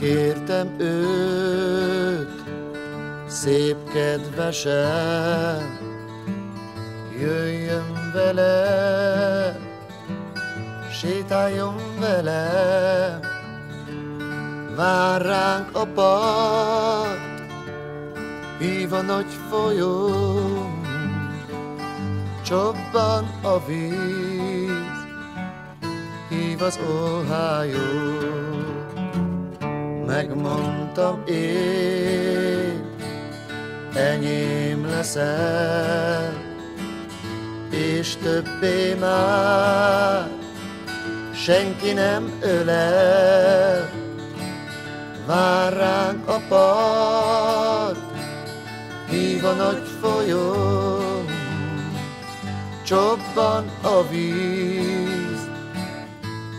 Megkértem őt, szép kedvesen, jöjjön vele, sétáljon vele, vár ránk a part, hív a nagy folyó, csobban a víz, hív az Ohio. Megmondtam én, enyém leszel, és többé már senki nem ölel. Vár ránk a part, hív a nagy folyó, csobban a víz,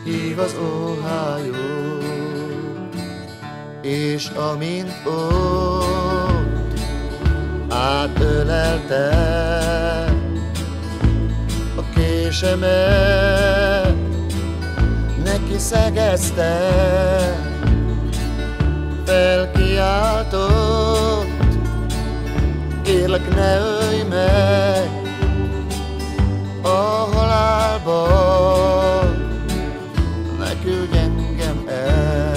hív az Ohio. És amint ott átölelte a késemet, neki szegezte, felkiáltott, kérlek ne ölj meg a halálba, ne küldj engem el.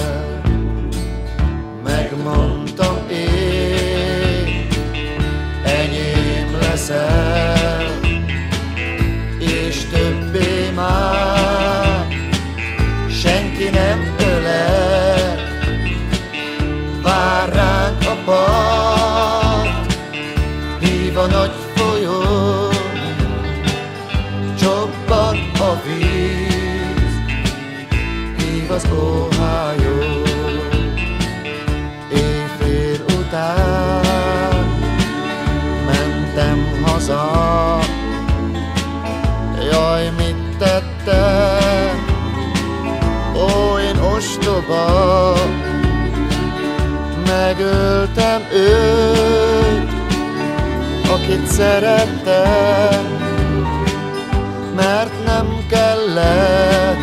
Megmondtam én, enyém leszel, és többé már senki nem ölel. Vár ránk a part, hív a nagy folyó, csobban a víz, hív az Ohio. Éjfél után mentem haza, jaj, mit tettem, ó, én ostoba. Megöltem őt, akit szerettem, mert nem kellett,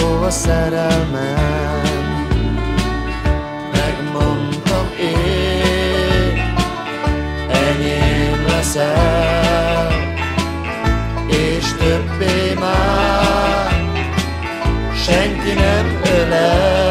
ó, a szerelmem. Megmondtam én, enyém leszel, és többé már senki nem ölel.